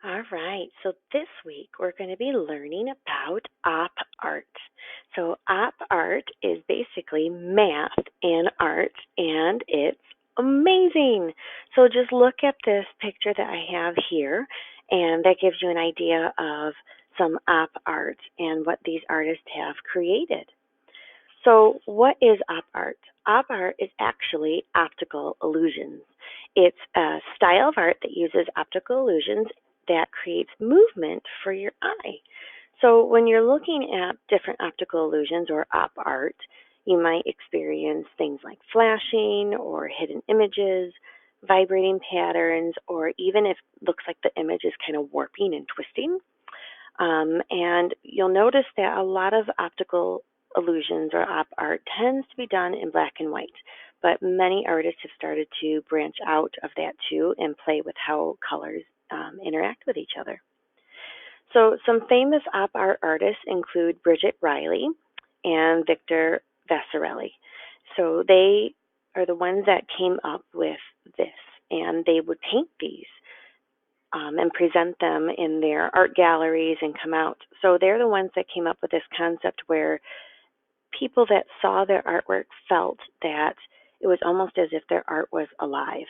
All right, so this week we're going to be learning about op art. So, op art is basically math and art, and it's amazing. So, just look at this picture that I have here, and that gives you an idea of some op art and what these artists have created. So, what is op art? Op art is actually optical illusions. It's a style of art that uses optical illusions that creates movement for your eye. So, when you're looking at different optical illusions or op art, you might experience things like flashing or hidden images, vibrating patterns, or even if it looks like the image is kind of warping and twisting. And you'll notice that a lot of optical illusions or op art tends to be done in black and white, but many artists have started to branch out of that too and play with how colors interact with each other. So, some famous op art artists include Bridget Riley and Victor Vasarely. So, they are the ones that came up with this, and they would paint these and present them in their art galleries and come out. So they're the ones that came up with this concept where people that saw their artwork felt that it was almost as if their art was alive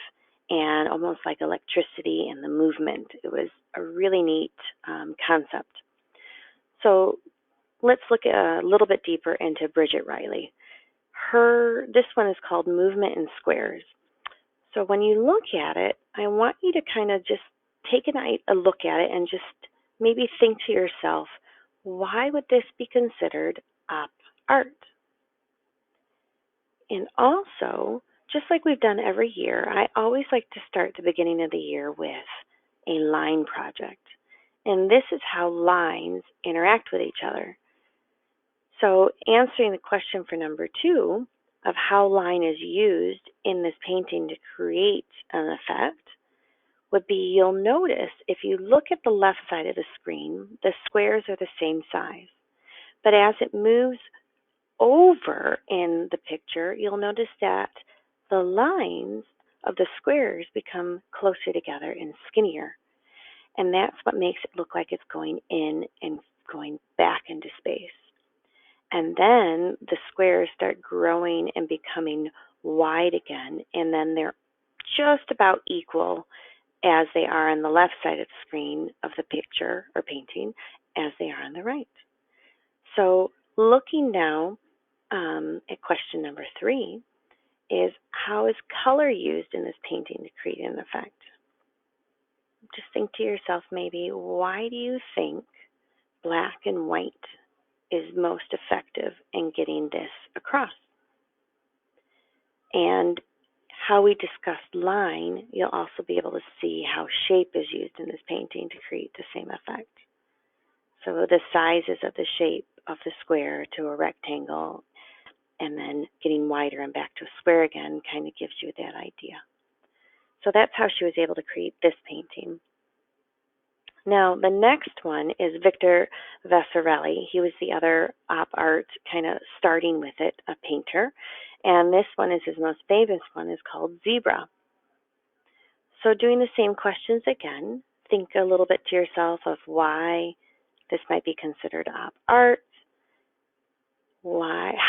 and almost like electricity and the movement. It was a really neat concept. So let's look a little bit deeper into Bridget Riley. This one is called Movement in Squares. So when you look at it, I want you to kind of just take a look at it and just maybe think to yourself, why would this be considered op art? And also, just like we've done every year, I always like to start the beginning of the year with a line project. And this is how lines interact with each other. So answering the question for number 2 of how line is used in this painting to create an effect would be you'll notice if you look at the left side of the screen, the squares are the same size. But as it moves over in the picture, you'll notice that the lines of the squares become closer together and skinnier. And that's what makes it look like it's going in and going back into space. And then the squares start growing and becoming wide again, and then they're just about equal as they are on the left side of the screen of the picture or painting as they are on the right. So looking now at question number 3 is how is color used in this painting to create an effect? Just think to yourself maybe, why do you think black and white is most effective in getting this across? And how we discussed line, you'll also be able to see how shape is used in this painting to create the same effect. So the sizes of the shape of the square to a rectangle and then getting wider and back to a square again kind of gives you that idea. So that's how she was able to create this painting. Now, the next one is Victor Vasarely. He was the other op art kind of starting with it, a painter. And this one is his most famous one, is called Zebra. So doing the same questions again, think a little bit to yourself of why this might be considered op art,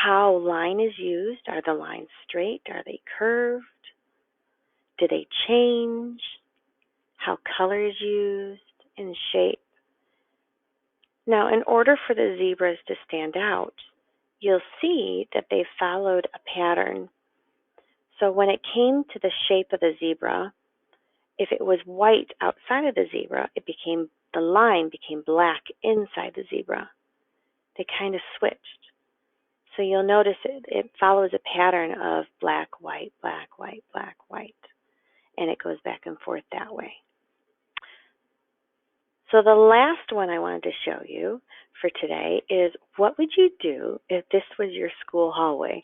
how line is used. Are the lines straight? Are they curved? Do they change? How color is used and shape? Now, in order for the zebras to stand out, you'll see that they followed a pattern. So when it came to the shape of the zebra, if it was white outside of the zebra, the line became black inside the zebra. They kind of switched. So you'll notice it follows a pattern of black, white, black, white, black, white. And it goes back and forth that way. So the last one I wanted to show you for today is what would you do if this was your school hallway?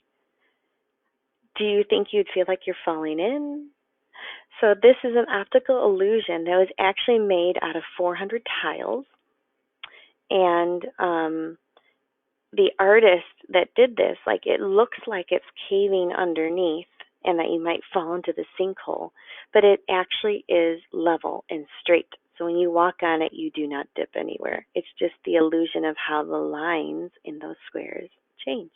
Do you think you'd feel like you're falling in? So this is an optical illusion that was actually made out of 400 tiles. And the artist that did this, like it looks like it's caving underneath and that you might fall into the sinkhole, but it actually is level and straight. So when you walk on it, you do not dip anywhere. It's just the illusion of how the lines in those squares changed.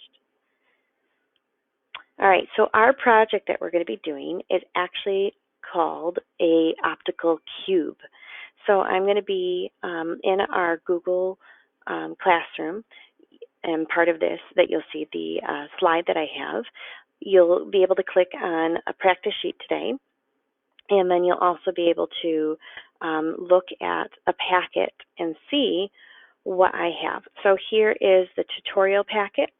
All right, so our project that we're going to be doing is actually called a optical cube. So I'm going to be in our Google Classroom, and part of this that you'll see the slide that I have. You'll be able to click on a practice sheet today, and then you'll also be able to look at a packet and see what I have. So here is the tutorial packet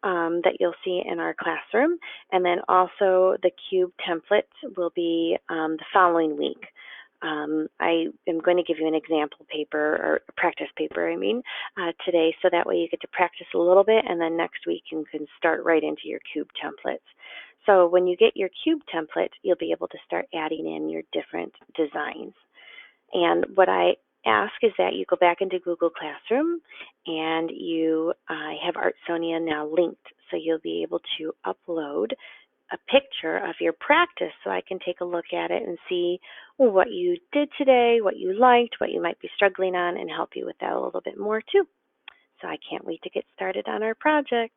that you'll see in our classroom, and then also the cube templates will be the following week. I am going to give you an example paper, or practice paper, today, so that way you get to practice a little bit, and then next week you can start right into your cube templates. So when you get your cube template, you'll be able to start adding in your different designs. And what I ask is that you go back into Google Classroom and you have Artsonia now linked, so you'll be able to upload a picture of your practice so I can take a look at it and see what you did today, what you liked, what you might be struggling on, and help you with that a little bit more too. So I can't wait to get started on our project.